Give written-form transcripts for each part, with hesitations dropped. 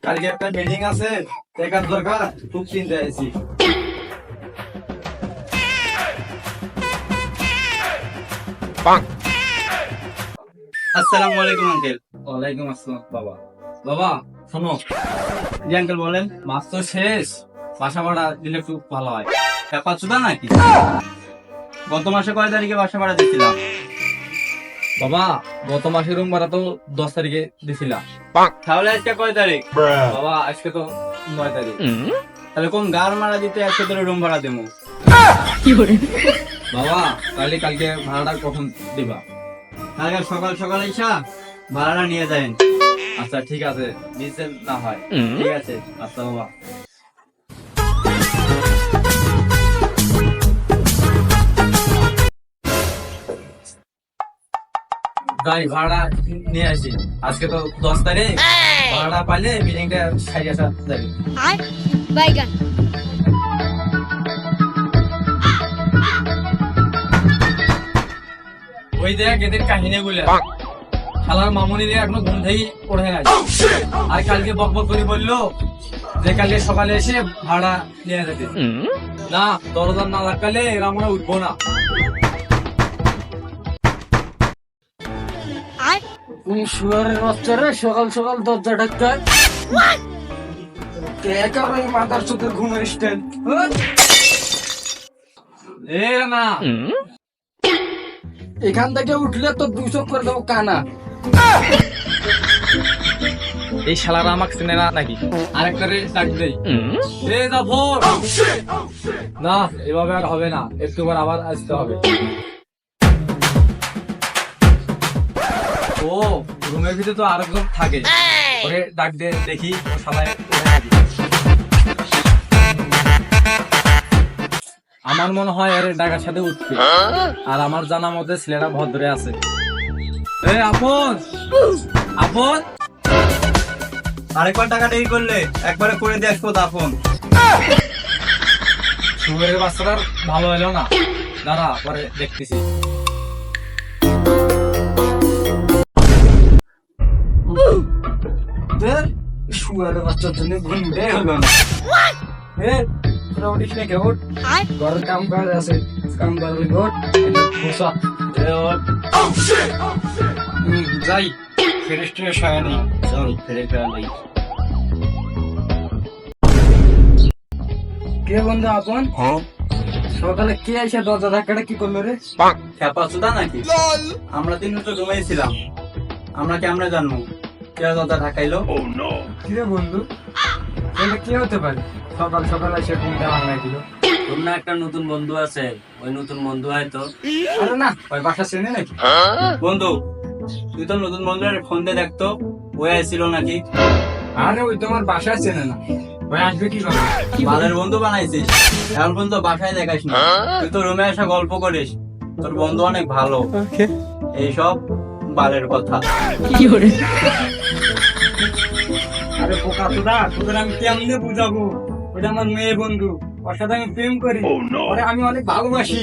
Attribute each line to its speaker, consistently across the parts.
Speaker 1: কালকে একটা মিটিং আছে, টাকার দরকার, খুব চিন্তায় আছি। আসসালামু আলাইকুম আঙ্কেল।
Speaker 2: ওয়ালাইকুম আসসালাম বাবা। বাবা শোনো,
Speaker 1: জি আঙ্কেল বলেন।
Speaker 2: মাস তো শেষ, বাসা ভাড়া দিলে একটু ভালো হয়।
Speaker 1: ব্যাপার চুদা নাকি? গত মাসে কয় তারিখে বাসা ভাড়া দিয়েছিলাম?
Speaker 2: বাবা গত মাসের রুম ভাড়া তো 10 তারিখে দিছিলাম।
Speaker 1: তাহলে আজকে কয় তারিখ?
Speaker 2: বাবা আজকে তো 9 তারিখ।
Speaker 1: তাহলে কোন গার মারা দিতে আজকে তোর রুম ভাড়া দেবো?
Speaker 2: বাবা তাহলে কালকে ভাড়াটা কখন দিবা?
Speaker 1: কালকে সকাল সকাল এসা ভাড়াটা নিয়ে যাবেন।
Speaker 2: আচ্ছা ঠিক আছে, নিচে না হয়।
Speaker 1: ঠিক আছে।
Speaker 2: আচ্ছা বাবা। গাড়ি ভাড়া নিয়ে আসি, আজকে তো 10 তারিখ। ভাড়া পাইলে মিটিংটা সারি আসা যাবে।
Speaker 3: বাইগান
Speaker 2: ওই দেখ এদের কাহিনী গুলা, শালার মামুনি রে এখনো ঘুম থেকে ওঠে নাই। আর কালকে বক বক করে বললো যে কালকে সকালে এসে ভাড়া নিয়ে যেতে। না, দরজা না লাগালে এরা আমরা উঠবো না। শুয়ারের বাচ্চারা সকাল সকাল দরজা ঢাকায় মাথার চোখের ঘুমের স্টাইল। এ না, এখান থেকে উঠলে তো 200 করে দেবো কানা। এই শালারা আমাকে চেনে না নাকি? আরেকটা রে ডাক দেই। এ জাফর, না এভাবে আর হবে না, একটু পর আবার আসতে হবে। ও রুমের ভিতরে তো আরেকজন থাকে, ওরে ডাক দে দেখি ও শালায় কোথায় থাকে। আমার মনে হয় এর ডাকার সাথে উঠবে, আর আমার জানা মতে ছেলেরা ভদ্রে আছে। এ আপন আপন,
Speaker 1: আরেকবার টাকা দেরি করলে একবারে করে দিয়ে আসবো দাফন।
Speaker 2: সুগারের বাচ্চাটার ভালো হলো না, দাঁড়া পরে দেখতেছি। সুগারের বাচ্চার জন্য ঘুমটাই হলো না। উঠিস না কেউ, ঘরের কাম কাজ আছে, কাম করবি ঘর বসা। যাই ফ্রেশ ট্রেশ হয় নি,
Speaker 1: চল ফেরে ফেরা নেই।
Speaker 2: কে বন্ধু আপন? সকালে কে এসে দরজা ধাক্কাটা কি করলো রে?
Speaker 1: খেপা চুদা নাকি? আমরা তিনজন তো ঘুমাইছিলাম, আমরা কেমনে জানবো কে দরজা ঢাকাইলো?
Speaker 2: কি রে বন্ধু, এটা কে হতে পারে? সকাল সকাল এসে ঘুমটা ভাঙাই দিল।
Speaker 4: তোর না একটা নতুন বন্ধু আছে, ওই নতুন বন্ধু হয়তো।
Speaker 2: আরে না, ওই বাসা চেনে নাকি?
Speaker 1: বন্ধু তুই তো নতুন বন্ধুর ফোন দিয়ে দেখতো ওই আসছিল নাকি?
Speaker 2: আরে ওই তোমার বাসা চেনে না, ওই আসবে কি করে?
Speaker 1: বালের বন্ধু বানাইছিস, এখন পর্যন্ত বাসায় দেখাস না। তুই তো রুমে এসে গল্প করিস, তোর বন্ধু অনেক ভালো। এইসব বালের কথা।
Speaker 2: আরে পোকা তোরা, তোদের আমি কেমনে বুঝাবো? ওটা আমার মেয়ে বন্ধু, ওর সাথে আমি প্রেম করি, ওরে আমি অনেক ভালোবাসি।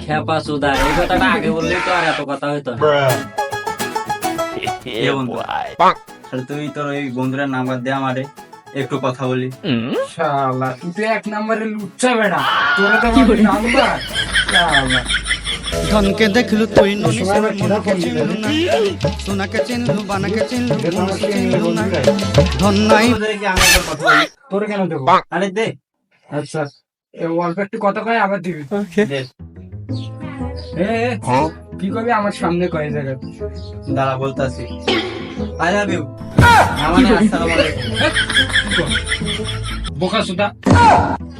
Speaker 4: খেপা সুদা, এই কথাটা আগে বললেই তো আর এত কথা হইতো না।
Speaker 1: এ বন্ধু, তাহলে তুই তোর ওই বন্ধুটার নাম্বার দে আমারে, একটু কথা বলি।
Speaker 2: শালা তুই তো 1 নম্বরে লুচ্চা বেড়া, তোরা তো নাম্বার। শালা
Speaker 5: ধনকে দেখলু তুই ননি মনকে চিনলু না, সোনাকে চিনলু বানাকে চিনলু মনকে চিনলু না। ধন নাই
Speaker 1: তোদেরকে আমি একবার কথা বলি।
Speaker 2: তোর কেন দেবো?
Speaker 1: আরে দে
Speaker 2: আচ্ছা অল্প একটু কথা কয় আবার দিবি।
Speaker 1: দে।
Speaker 2: এ কি করবি আমার সামনে কয় জায়গা?
Speaker 1: দাঁড়া বলতাছি। I love you. আসসালামু আলাইকুম।
Speaker 2: বোকা সুদা,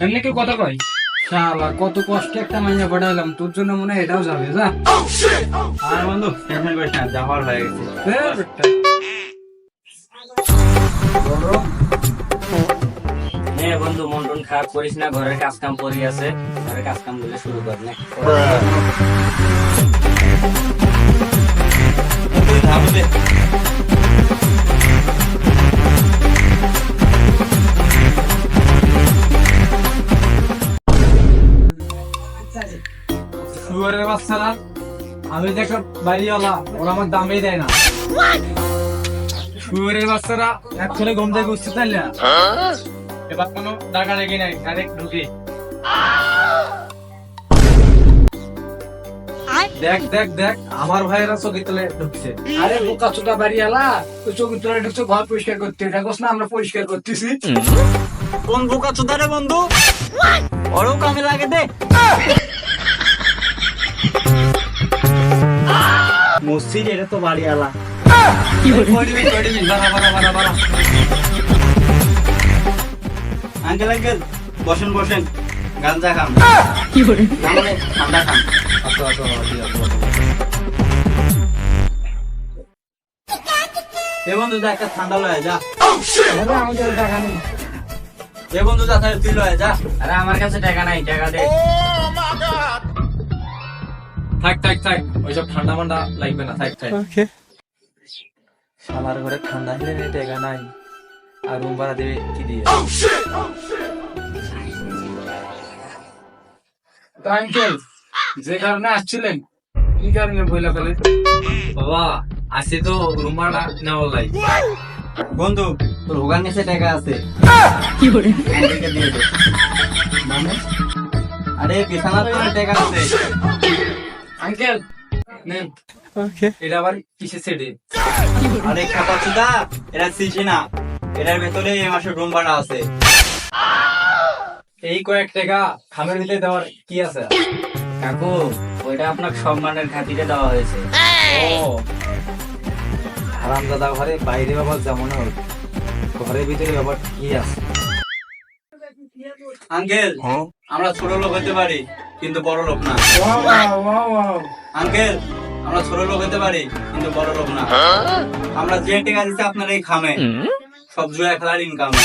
Speaker 2: এমনি কেউ কথা কয়? শালা কত কষ্টে একটা মাইনা পাঠাইলাম, তোর জন্য মনে হয় এটাও যাবে। যা
Speaker 1: আর বন্ধু টেনশন করিস না, যাওয়ার হয়ে গেছে।
Speaker 4: নে বন্ধু, মন টন খারাপ করিস না, ঘরের কাজ কাম পড়ে আছে, ঘরের কাজ কাম গুলো শুরু কর না।
Speaker 1: তুই ধাপ দে।
Speaker 2: শুয়ারের বাচ্চারা আমি তো একটা বাড়িওয়ালা, ওরা আমার দামই দেয় না। শুয়োরের বাচ্চারা এক্ষুনি ঘুম থেকে উঠতে চাইলে না। এবার কোনো টাকা লেগে নাই, ডাইরেক্ট ঢুকে। দেখ দেখ দেখ, আমার ভাইয়েরা চোখে তুলে ঢুকছে।
Speaker 3: আরে বোকা চোদা বাড়িওয়ালা, তুই চোখে তোরা ঢুকছো ঘর পরিষ্কার করতে, দেখোস না আমরা পরিষ্কার করতেছি।
Speaker 1: কোন বোকা চোদা রে বন্ধু, ওরও কামে লাগে দে। মসজিদ এটা তো বাড়িওয়ালা। আঙ্কেল আঙ্কেল বসেন বসেন, গাঞ্জা খান না মানে ঠান্ডা খান। এ বন্ধু যা একটা ঠান্ডা লয়ে যা।
Speaker 3: আমাদের টাকা নেই।
Speaker 1: এ বন্ধু যা তাহলে তুই লয়ে যা।
Speaker 4: আরে আমার কাছে টাকা নাই, টাকা দে।
Speaker 2: থাক থাক থাক, ওইসব ঠান্ডা মান্ডা লাগবে না, থাক থাক। শালার ঘরে ঠান্ডা হলে টাকা নাই, আর রুম ভাড়া দেবে কি দিয়ে?
Speaker 3: তো আঙ্কেল, যে কারণে আসছিলেন, কি কারণে বইলা ফেলে?
Speaker 2: বাবা আসে তো রুম ভাড়া নেওয়া লাই।
Speaker 1: বন্ধু তোর হোগার নিচে টাকা আছে, আমাদেরকে দিয়ে দে। মানে আরে বিছানার তো টাকা আছে।
Speaker 3: আঙ্কেল নেন।
Speaker 2: এটা আবার কিসে সেটে?
Speaker 1: আরে খাপা চুদা, এটা সিসি না, এটার ভেতরে এই মাসের রুম ভাড়া আছে।
Speaker 2: এই কয়েক টাকা খামের ভিতরে দেওয়ার কি আছে?
Speaker 4: কাকু, ওইটা আপনার সম্মানের খাতিরে দেওয়া হয়েছে।
Speaker 2: ও হারামজাদা ঘরে বাইরে বাবা যেমন হোক, ঘরের ভিতরে আবার কি আছে?
Speaker 1: আঙ্কেল আমরা ছোট লোক হতে পারি কিন্তু বড় লোক না।
Speaker 3: Wow wow wow.
Speaker 1: আঙ্কেল আমরা ছোট লোক হতে পারি কিন্তু বড় লোক না। আমরা যে টাকা দিচ্ছি আপনার এই খামে সব জুয়া খেলার ইনকামে।